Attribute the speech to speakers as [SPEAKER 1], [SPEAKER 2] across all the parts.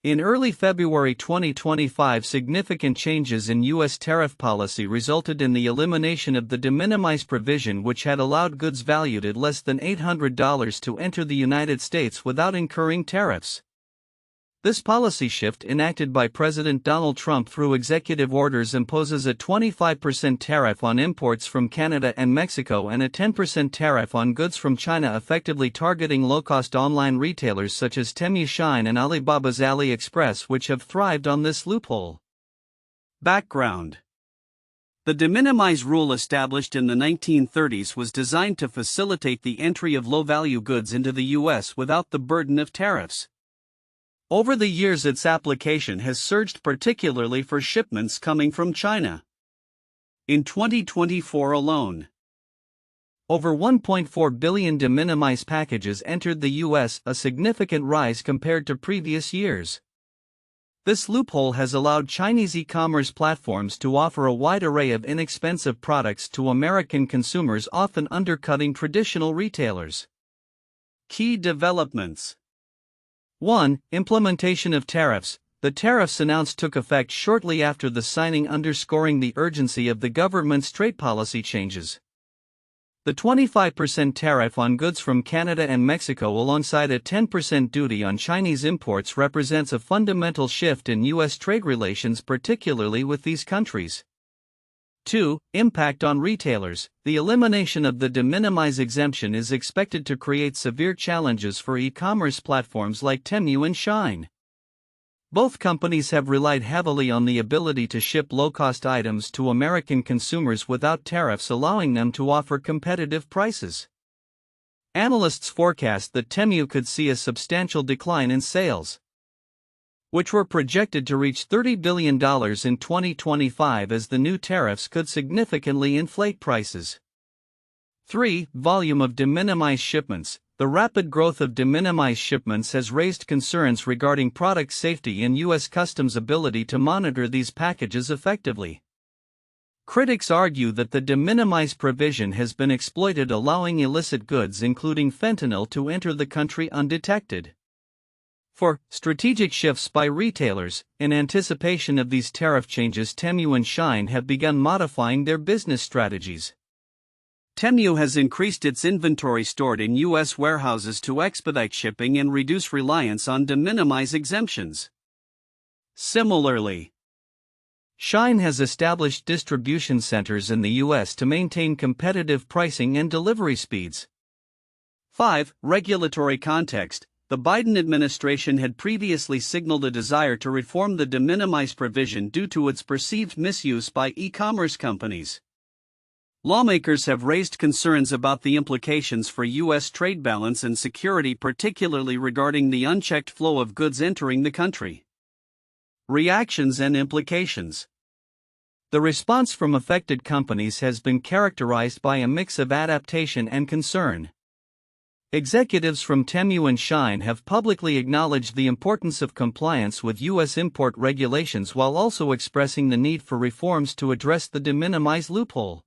[SPEAKER 1] In early February 2025, significant changes in U.S. tariff policy resulted in the elimination of the de minimis provision, which had allowed goods valued at less than $800 to enter the United States without incurring tariffs. This policy shift, enacted by President Donald Trump through executive orders, imposes a 25% tariff on imports from Canada and Mexico and a 10% tariff on goods from China, effectively targeting low-cost online retailers such as Temu, Shein, and Alibaba's AliExpress, which have thrived on this loophole. Background: the de minimis rule, established in the 1930s, was designed to facilitate the entry of low-value goods into the U.S. without the burden of tariffs. Over the years, its application has surged, particularly for shipments coming from China. In 2024 alone, over 1.4 billion de minimis packages entered the U.S., a significant rise compared to previous years. This loophole has allowed Chinese e-commerce platforms to offer a wide array of inexpensive products to American consumers, often undercutting traditional retailers. Key developments: 1. Implementation of tariffs. The tariffs announced took effect shortly after the signing, underscoring the urgency of the government's trade policy changes. The 25% tariff on goods from Canada and Mexico, alongside a 10% duty on Chinese imports, represents a fundamental shift in U.S. trade relations, particularly with these countries. 2. Impact on retailers. The elimination of the de minimis exemption is expected to create severe challenges for e-commerce platforms like Temu and Shein. Both companies have relied heavily on the ability to ship low-cost items to American consumers without tariffs, allowing them to offer competitive prices. Analysts forecast that Temu could see a substantial decline in sales, which were projected to reach $30 billion in 2025, as the new tariffs could significantly inflate prices. 3. Volume of de minimis shipments. The rapid growth of de minimis shipments has raised concerns regarding product safety and U.S. Customs' ability to monitor these packages effectively. Critics argue that the de minimis provision has been exploited, allowing illicit goods, including fentanyl, to enter the country undetected. 4. Strategic shifts by retailers. In anticipation of these tariff changes, Temu and Shein have begun modifying their business strategies. Temu has increased its inventory stored in U.S. warehouses to expedite shipping and reduce reliance on de minimis exemptions. Similarly, Shein has established distribution centers in the U.S. to maintain competitive pricing and delivery speeds. 5. Regulatory context. The Biden administration had previously signaled a desire to reform the de minimis provision due to its perceived misuse by e-commerce companies. Lawmakers have raised concerns about the implications for U.S. trade balance and security, particularly regarding the unchecked flow of goods entering the country. Reactions and implications. The response from affected companies has been characterized by a mix of adaptation and concern. Executives from Temu and Shein have publicly acknowledged the importance of compliance with U.S. import regulations, while also expressing the need for reforms to address the de minimis loophole.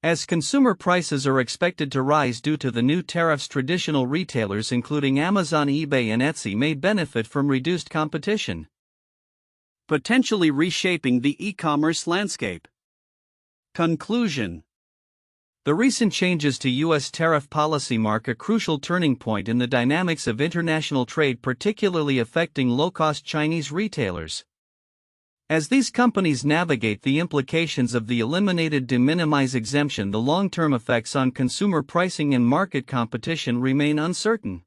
[SPEAKER 1] As consumer prices are expected to rise due to the new tariffs, traditional retailers including Amazon, eBay, and Etsy may benefit from reduced competition, potentially reshaping the e-commerce landscape. Conclusion: the recent changes to U.S. tariff policy mark a crucial turning point in the dynamics of international trade, particularly affecting low-cost Chinese retailers. As these companies navigate the implications of the eliminated de minimis exemption, the long-term effects on consumer pricing and market competition remain uncertain.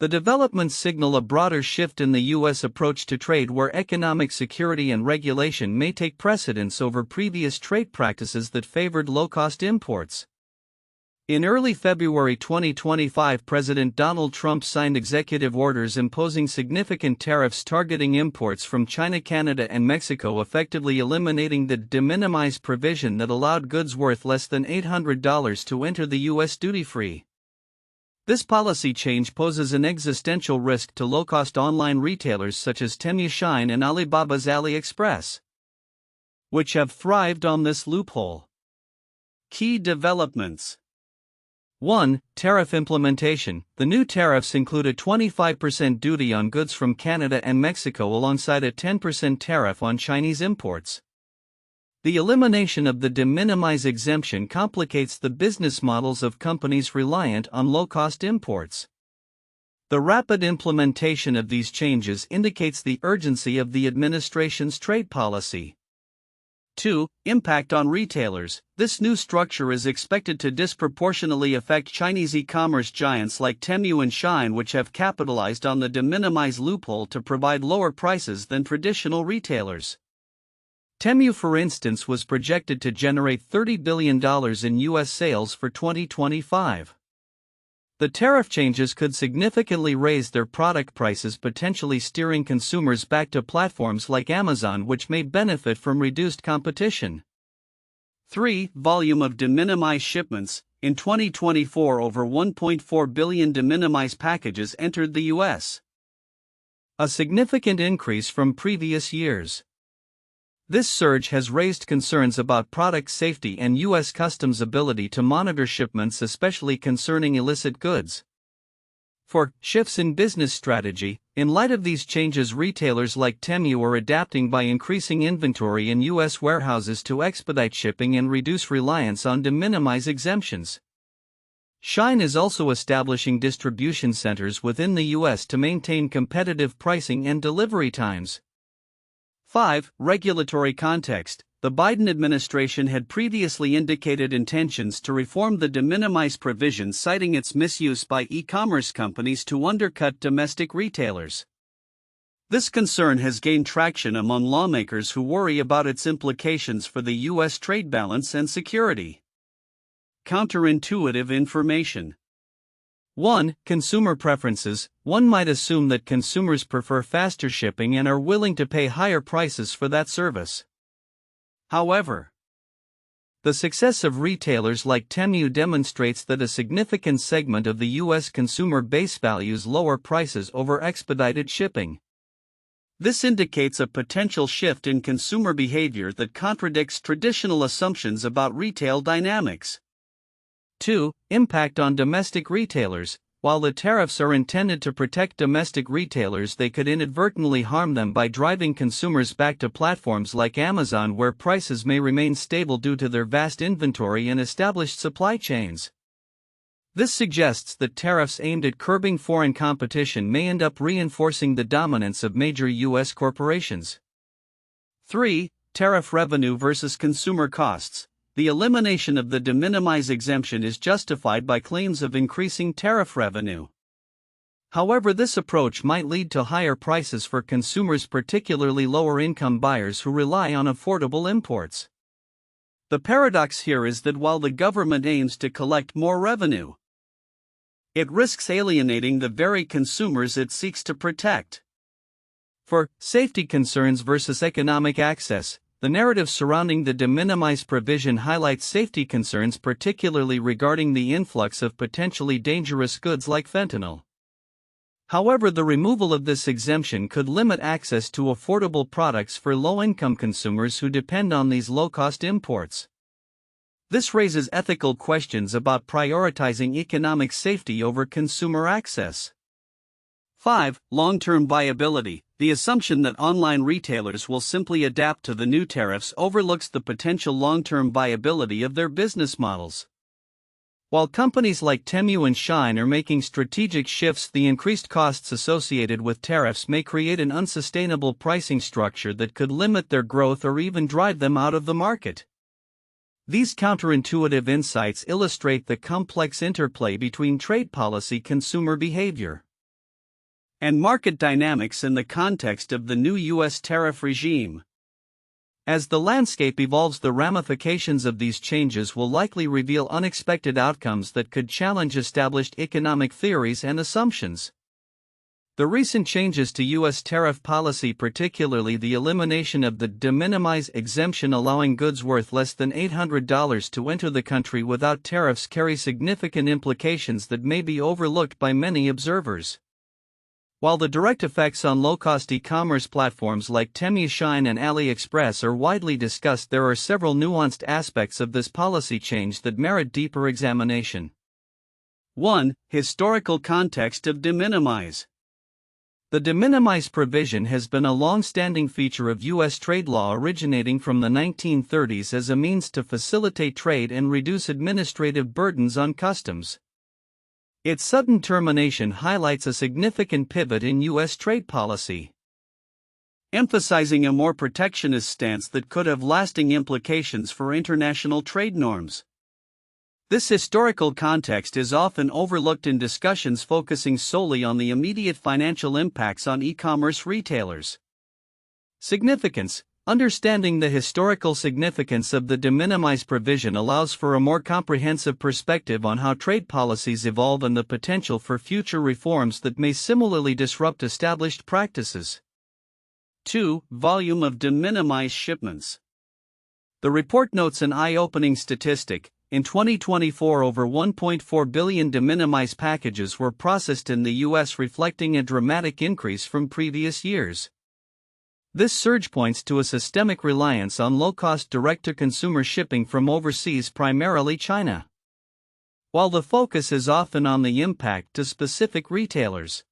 [SPEAKER 1] The developments signal a broader shift in the U.S. approach to trade, where economic security and regulation may take precedence over previous trade practices that favored low-cost imports. In early February 2025, President Donald Trump signed executive orders imposing significant tariffs targeting imports from China, Canada, and Mexico, effectively eliminating the de minimis provision that allowed goods worth less than $800 to enter the U.S. duty-free. This policy change poses an existential risk to low-cost online retailers such as Temu, Shein, and Alibaba's AliExpress, which have thrived on this loophole. Key developments. 1. Tariff implementation. The new tariffs include a 25% duty on goods from Canada and Mexico alongside a 10% tariff on Chinese imports. The elimination of the de minimis exemption complicates the business models of companies reliant on low-cost imports. The rapid implementation of these changes indicates the urgency of the administration's trade policy. 2. Impact on retailers. This new structure is expected to disproportionately affect Chinese e-commerce giants like Temu and Shein, which have capitalized on the de minimis loophole to provide lower prices than traditional retailers. Temu, for instance, was projected to generate $30 billion in U.S. sales for 2025. The tariff changes could significantly raise their product prices, potentially steering consumers back to platforms like Amazon, which may benefit from reduced competition. 3. Volume of de minimis shipments. In 2024, over 1.4 billion de minimis packages entered the U.S., a significant increase from previous years. This surge has raised concerns about product safety and U.S. Customs' ability to monitor shipments, especially concerning illicit goods. 4. Shifts in business strategy. In light of these changes, retailers like Temu are adapting by increasing inventory in U.S. warehouses to expedite shipping and reduce reliance on de minimis exemptions. Shein is also establishing distribution centers within the U.S. to maintain competitive pricing and delivery times. 5. Regulatory context. The Biden administration had previously indicated intentions to reform the de minimis provision, citing its misuse by e-commerce companies to undercut domestic retailers. This concern has gained traction among lawmakers who worry about its implications for the U.S. trade balance and security. Counterintuitive information. 1. Consumer preferences. One might assume that consumers prefer faster shipping and are willing to pay higher prices for that service. However, the success of retailers like Temu demonstrates that a significant segment of the U.S. consumer base values lower prices over expedited shipping. This indicates a potential shift in consumer behavior that contradicts traditional assumptions about retail dynamics. 2. Impact on domestic retailers. While the tariffs are intended to protect domestic retailers, they could inadvertently harm them by driving consumers back to platforms like Amazon, where prices may remain stable due to their vast inventory and established supply chains. This suggests that tariffs aimed at curbing foreign competition may end up reinforcing the dominance of major U.S. corporations. 3. Tariff revenue versus consumer costs. The elimination of the de minimis exemption is justified by claims of increasing tariff revenue. However, this approach might lead to higher prices for consumers, particularly lower-income buyers who rely on affordable imports. The paradox here is that while the government aims to collect more revenue, it risks alienating the very consumers it seeks to protect. For safety concerns versus economic access, the narrative surrounding the de minimis provision highlights safety concerns, particularly regarding the influx of potentially dangerous goods like fentanyl. However, the removal of this exemption could limit access to affordable products for low-income consumers who depend on these low-cost imports. This raises ethical questions about prioritizing economic safety over consumer access. 5. Long-term viability. The assumption that online retailers will simply adapt to the new tariffs overlooks the potential long-term viability of their business models. While companies like Temu and Shein are making strategic shifts, the increased costs associated with tariffs may create an unsustainable pricing structure that could limit their growth or even drive them out of the market. These counterintuitive insights illustrate the complex interplay between trade policy, consumer behavior, and market dynamics in the context of the new U.S. tariff regime. As the landscape evolves, the ramifications of these changes will likely reveal unexpected outcomes that could challenge established economic theories and assumptions. The recent changes to U.S. tariff policy, particularly the elimination of the de minimis exemption allowing goods worth less than $800 to enter the country without tariffs, carry significant implications that may be overlooked by many observers. While the direct effects on low-cost e-commerce platforms like Temu, Shein, and AliExpress are widely discussed, there are several nuanced aspects of this policy change that merit deeper examination.
[SPEAKER 2] 1. Historical context of de minimis.
[SPEAKER 1] The de minimis provision has been a long-standing feature of U.S. trade law originating from the 1930s as a means to facilitate trade and reduce administrative burdens on customs. Its sudden termination highlights a significant pivot in U.S. trade policy,
[SPEAKER 2] emphasizing a more protectionist stance that could have lasting implications for international trade norms. This historical context is often overlooked in discussions focusing solely on the immediate financial impacts on e-commerce retailers. Significance. Understanding the historical significance of the de minimis provision allows for a more comprehensive perspective on how trade policies evolve and the potential for future reforms that may similarly disrupt established practices. 2. Volume of de minimis shipments.
[SPEAKER 1] The report notes an eye-opening statistic. In 2024, over 1.4 billion de minimis packages were processed in the U.S., reflecting a dramatic increase from previous years. This surge points to a systemic reliance on low-cost direct-to-consumer shipping from overseas, primarily China. While the focus is often on the impact to specific retailers,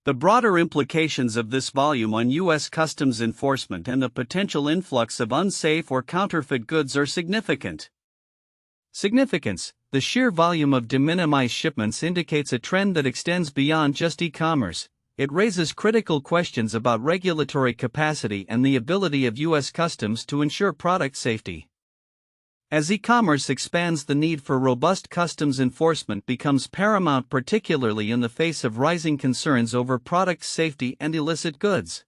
[SPEAKER 2] the broader implications of this volume on U.S. customs enforcement and the potential influx of unsafe or counterfeit goods are significant.
[SPEAKER 1] Significance. The sheer volume of de minimis shipments indicates a trend that extends beyond just e-commerce. It raises critical questions about regulatory capacity and the ability of U.S. customs to ensure product safety. As e-commerce expands, the need for robust customs enforcement becomes paramount, particularly in the face of rising concerns over product safety and illicit goods.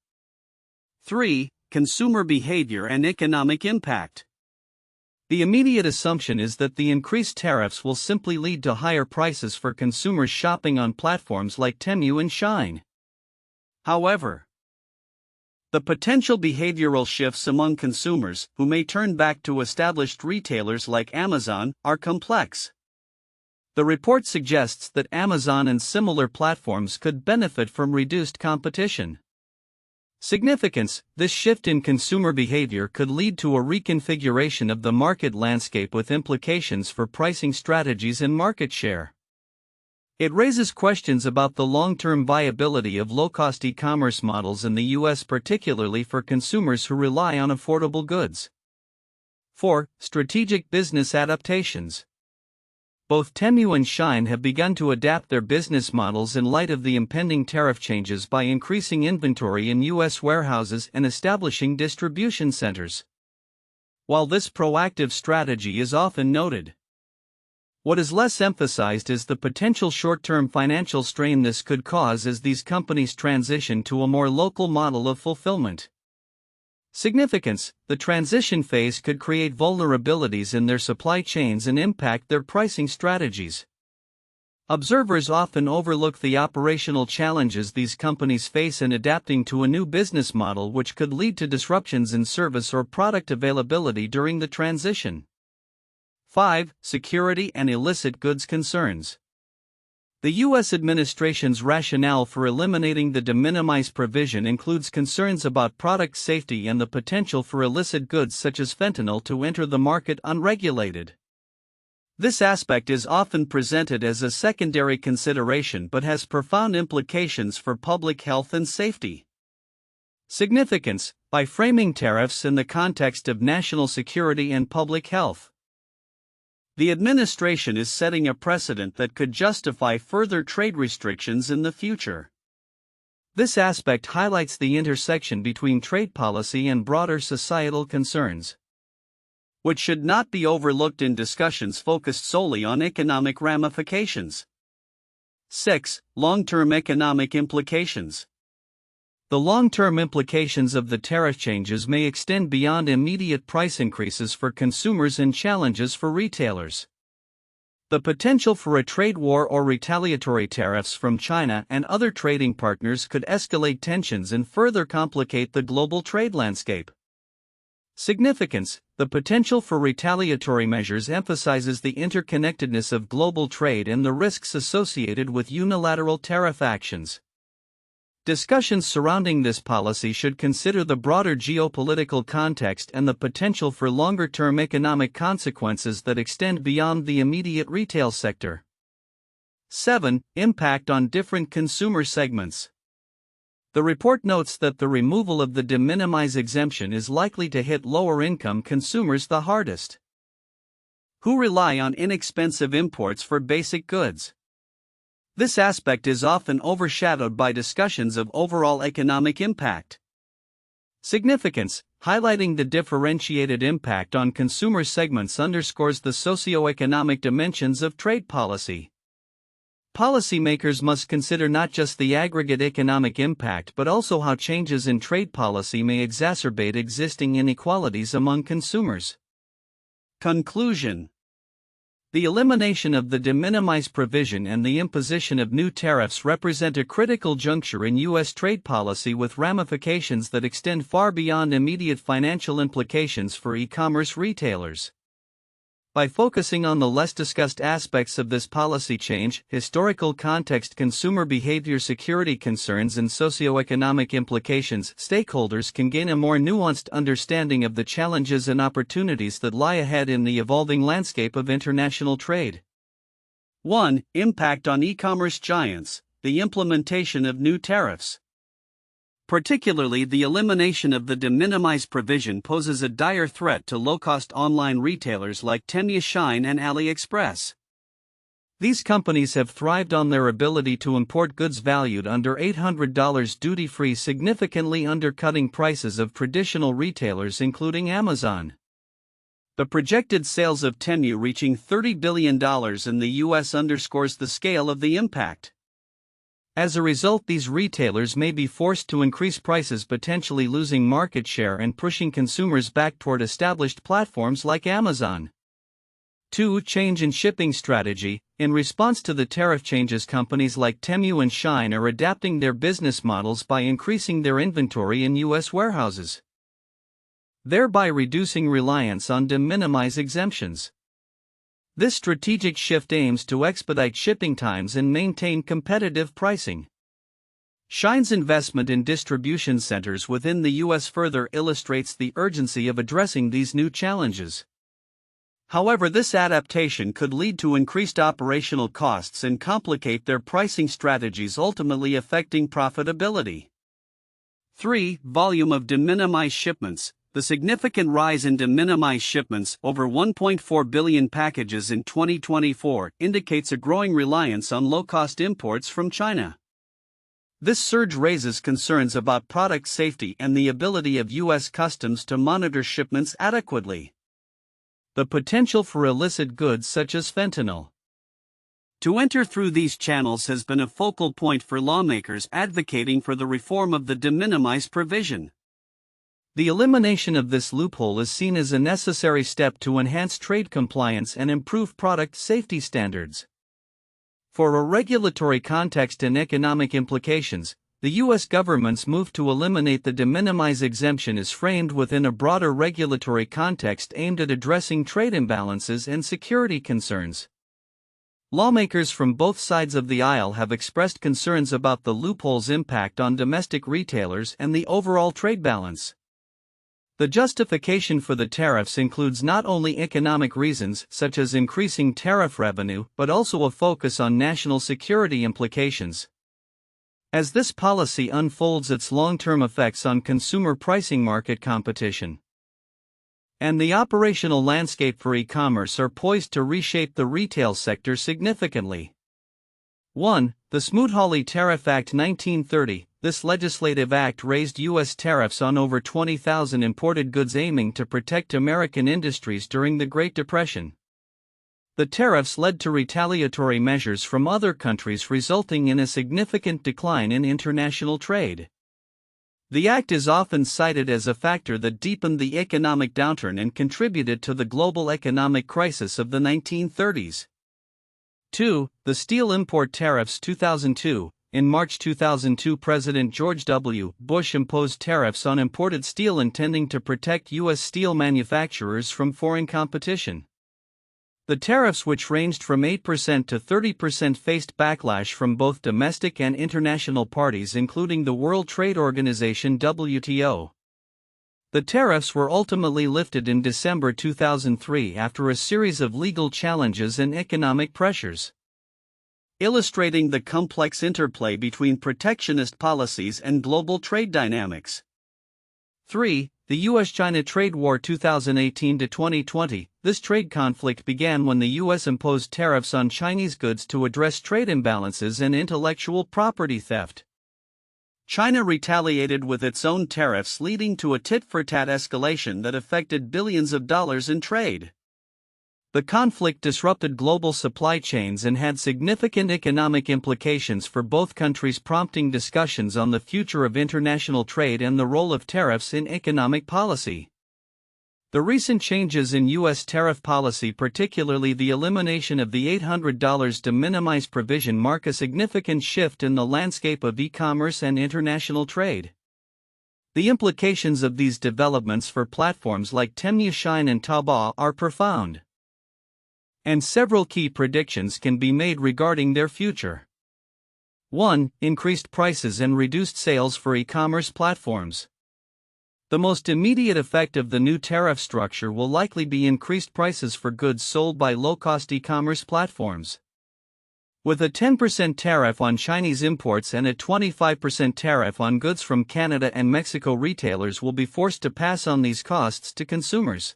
[SPEAKER 2] 3. Consumer behavior and economic impact.
[SPEAKER 1] The immediate assumption is that the increased tariffs will simply lead to higher prices for consumers shopping on platforms like Temu and Shein.
[SPEAKER 2] However, the potential behavioral shifts among consumers, who may turn back to established retailers like Amazon, are complex.
[SPEAKER 1] The report suggests that Amazon and similar platforms could benefit from reduced competition. Significance. This shift in consumer behavior could lead to a reconfiguration of the market landscape with implications for pricing strategies and market share. It raises questions about the long-term viability of low-cost e-commerce models in the U.S., particularly for consumers who rely on affordable goods. 4. Strategic business adaptations. Both Temu and Shein have begun to adapt their business models in light of the impending tariff changes by increasing inventory in U.S. warehouses and establishing distribution centers. While this proactive strategy is often noted, what is less emphasized is the potential short-term financial strain this could cause as these companies transition to a more local model of fulfillment. Significance. The transition phase could create vulnerabilities in their supply chains and impact their pricing strategies. Observers often overlook the operational challenges these companies face in adapting to a new business model, which could lead to disruptions in service or product availability during the transition. 5. Security and illicit goods concerns. The U.S. administration's rationale for eliminating the de minimis provision includes concerns about product safety and the potential for illicit goods such as fentanyl to enter the market unregulated. This aspect is often presented as a secondary consideration but has profound implications for public health and safety. Significance. By framing tariffs in the context of national security and public health, the administration is setting a precedent that could justify further trade restrictions in the future. This aspect highlights the intersection between trade policy and broader societal concerns, which should not be overlooked in discussions focused solely on economic ramifications. 6. Long-term economic implications. The long-term implications of the tariff changes may extend beyond immediate price increases for consumers and challenges for retailers. The potential for a trade war or retaliatory tariffs from China and other trading partners could escalate tensions and further complicate the global trade landscape. Significance. The potential for retaliatory measures emphasizes the interconnectedness of global trade and the risks associated with unilateral tariff actions. Discussions surrounding this policy should consider the broader geopolitical context and the potential for longer-term economic consequences that extend beyond the immediate retail sector.
[SPEAKER 2] 7. Impact on different consumer segments. The report notes that the removal of the de minimis exemption is likely to hit lower-income consumers the hardest, who rely on inexpensive imports for basic goods. This aspect is often overshadowed by discussions of overall economic impact. Significance, highlighting the differentiated impact on consumer segments underscores the socio-economic dimensions of trade policy. Policymakers must consider not just the aggregate economic impact but also how changes in trade policy may exacerbate existing inequalities among consumers. Conclusion: the elimination of the de minimis provision and the imposition of new tariffs represent a critical juncture in U.S. trade policy with ramifications that extend far beyond immediate financial implications for e-commerce retailers. By focusing on the less discussed aspects of this policy change, historical context, consumer behavior, security concerns, and socioeconomic implications, stakeholders can gain a more nuanced understanding of the challenges and opportunities that lie ahead in the evolving landscape of international trade. 1. Impact on e-commerce giants, the implementation of new tariffs. Particularly, the elimination of the de minimis provision poses a dire threat to low-cost online retailers like Temu, Shein, and AliExpress. These companies have thrived on their ability to import goods valued under $800 duty-free, significantly undercutting prices of traditional retailers including Amazon. The projected sales of Temu reaching $30 billion in the U.S. underscores the scale of the impact. As a result, these retailers may be forced to increase prices, potentially losing market share and pushing consumers back toward established platforms like Amazon. 2. Change in shipping strategy. In response to the tariff changes, companies like Temu and Shein are adapting their business models by increasing their inventory in U.S. warehouses, thereby reducing reliance on de minimis exemptions. This strategic shift aims to expedite shipping times and maintain competitive pricing. Shein's investment in distribution centers within the U.S. further illustrates the urgency of addressing these new challenges. However, this adaptation could lead to increased operational costs and complicate their pricing strategies, ultimately affecting profitability. 3. Volume of de minimis shipments. The significant rise in de minimis shipments, over 1.4 billion packages in 2024, indicates a growing reliance on low-cost imports from China. This surge raises concerns about product safety and the ability of U.S. Customs to monitor shipments adequately. The potential for illicit goods such as fentanyl to enter through these channels has been a focal point for lawmakers advocating for the reform of the de minimis provision. The elimination of this loophole is seen as a necessary step to enhance trade compliance and improve product safety standards. For a regulatory context and economic implications, the U.S. government's move to eliminate the de minimis exemption is framed within a broader regulatory context aimed at addressing trade imbalances and security concerns. Lawmakers from both sides of the aisle have expressed concerns about the loophole's impact on domestic retailers and the overall trade balance. The justification for the tariffs includes not only economic reasons such as increasing tariff revenue but also a focus on national security implications. As this policy unfolds, its long-term effects on consumer pricing, market competition, and the operational landscape for e-commerce are poised to reshape the retail sector significantly. 1. The Smoot-Hawley Tariff Act 1930. This legislative act raised U.S. tariffs on over 20,000 imported goods, aiming to protect American industries during the Great Depression. The tariffs led to retaliatory measures from other countries, resulting in a significant decline in international trade. The act is often cited as a factor that deepened the economic downturn and contributed to the global economic crisis of the 1930s. 2. The Steel Import Tariffs 2002. In March 2002, President George W. Bush imposed tariffs on imported steel, intending to protect U.S. steel manufacturers from foreign competition. The tariffs, which ranged from 8% to 30%, faced backlash from both domestic and international parties, including the World Trade Organization (WTO). The tariffs were ultimately lifted in December 2003 after a series of legal challenges and economic pressures. illustrating the complex interplay between protectionist policies and global trade dynamics.
[SPEAKER 1] 3. The U.S.-China Trade War 2018-2020. This trade conflict began when the U.S. imposed tariffs on Chinese goods to address trade imbalances and intellectual property theft.
[SPEAKER 2] China retaliated with its own tariffs, leading to a tit-for-tat escalation that affected billions of dollars in trade.
[SPEAKER 1] The conflict disrupted global supply chains and had significant economic implications for both countries, prompting discussions on the future of international trade and the role of tariffs in economic policy. The recent changes in U.S. tariff policy, particularly the elimination of the $800 de minimis provision, mark a significant shift in the landscape of e-commerce and international trade. The implications of these developments for platforms like Temu, Shein, and Taobao are profound, and several key predictions can be made regarding their future. 1. Increased prices and reduced sales for e-commerce platforms. The most immediate effect of the new tariff structure will likely be increased prices for goods sold by low-cost e-commerce platforms. With a 10% tariff on Chinese imports and a 25% tariff on goods from Canada and Mexico, retailers will be forced to pass on these costs to consumers.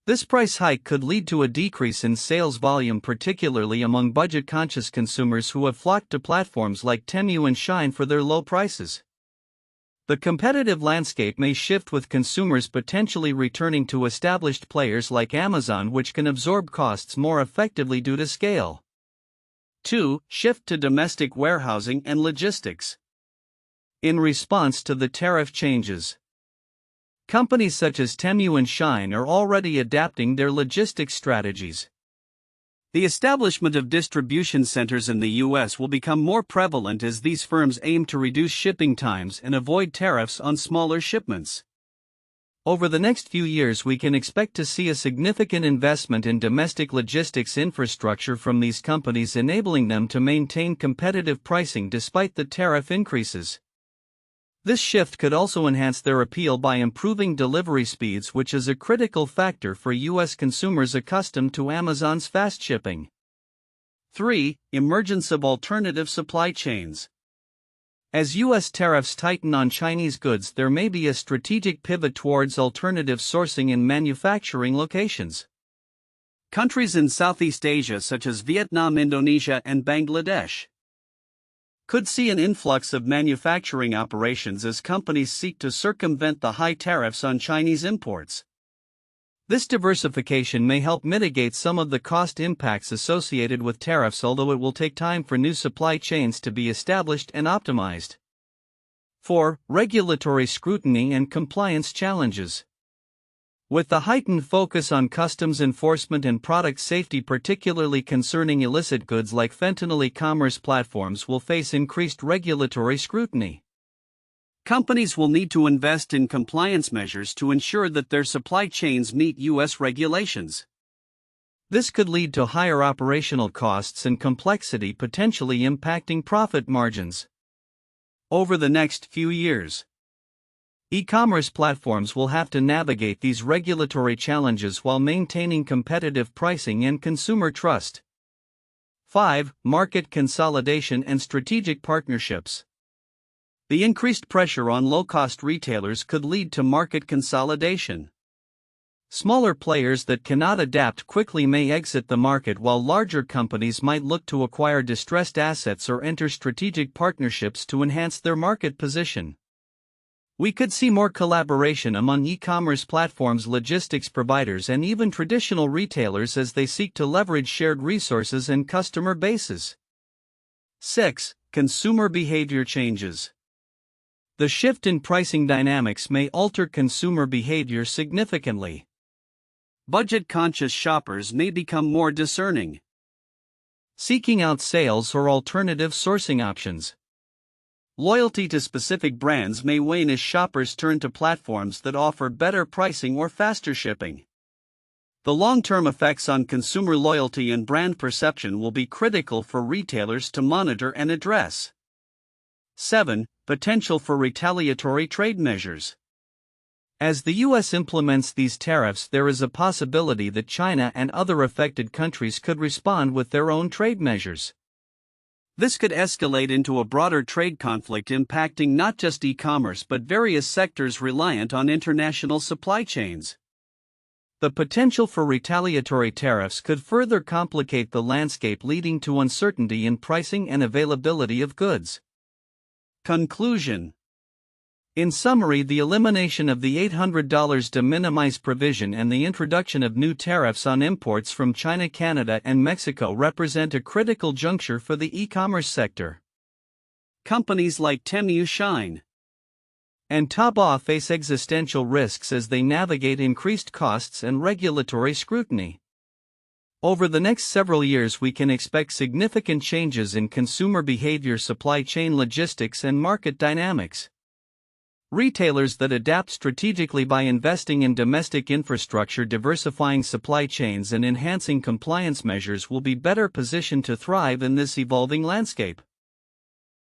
[SPEAKER 1] This price hike could lead to a decrease in sales volume, particularly among budget-conscious consumers who have flocked to platforms like Temu and Shein for their low prices. The competitive landscape may shift, with consumers potentially returning to established players like Amazon, which can absorb costs more effectively due to scale. 2. Shift to domestic warehousing and logistics. In response to the tariff changes, companies such as Temu and Shein are already adapting their logistics strategies. The establishment of distribution centers in the U.S. will become more prevalent as these firms aim to reduce shipping times and avoid tariffs on smaller shipments. Over the next few years, we can expect to see a significant investment in domestic logistics infrastructure from these companies, enabling them to maintain competitive pricing despite the tariff increases. This shift could also enhance their appeal by improving delivery speeds, which is a critical factor for U.S. consumers accustomed to Amazon's fast shipping. 3. Emergence of alternative supply chains. As U.S. tariffs tighten on Chinese goods, there may be a strategic pivot towards alternative sourcing and manufacturing locations.
[SPEAKER 2] Countries in Southeast Asia such as Vietnam, Indonesia, and Bangladesh could see an influx of manufacturing operations as companies seek to circumvent the high tariffs on Chinese imports. This diversification may help mitigate some of the cost impacts associated with tariffs, although it will take time for new supply chains to be established and optimized. 4. Regulatory scrutiny and compliance challenges. With the heightened focus on customs enforcement and product safety, particularly concerning illicit goods like fentanyl, e-commerce platforms will face increased regulatory scrutiny. Companies will need to invest in compliance measures to ensure that their supply chains meet U.S. regulations. This could lead to higher operational costs and complexity, potentially impacting profit margins. Over the next few years, e-commerce platforms will have to navigate these regulatory challenges while maintaining competitive pricing and consumer trust. 5. Market consolidation and strategic partnerships. The increased pressure on low-cost retailers could lead to market consolidation. Smaller players that cannot adapt quickly may exit the market, while larger companies might look to acquire distressed assets or enter strategic partnerships to enhance their market position. We could see more collaboration among e-commerce platforms, logistics providers, and even traditional retailers as they seek to leverage shared resources and customer bases. 6. Consumer behavior changes. The shift in pricing dynamics may alter consumer behavior significantly. Budget-conscious shoppers may become more discerning, seeking out sales or alternative sourcing options. Loyalty to specific brands may wane as shoppers turn to platforms that offer better pricing or faster shipping. The long-term effects on consumer loyalty and brand perception will be critical for retailers to monitor and address. 7. Potential for retaliatory trade measures. As the U.S. implements these tariffs, there is a possibility that China and other affected countries could respond with their own trade measures. This could escalate into a broader trade conflict impacting not just e-commerce but various sectors reliant on international supply chains.
[SPEAKER 1] The potential for retaliatory tariffs could further complicate the landscape, leading to uncertainty in pricing and availability of goods.
[SPEAKER 2] Conclusion.
[SPEAKER 1] In summary, the elimination of the $800 de minimis provision and the introduction of new tariffs on imports from China, Canada, and Mexico represent a critical juncture for the e-commerce sector.
[SPEAKER 2] Companies like Temu, Shein,
[SPEAKER 1] and Alibaba face existential risks as they navigate increased costs and regulatory scrutiny. Over the next several years, we can expect significant changes in consumer behavior, supply chain logistics, and market dynamics. Retailers that adapt strategically by investing in domestic infrastructure, diversifying supply chains, and enhancing compliance measures will be better positioned to thrive in this evolving landscape.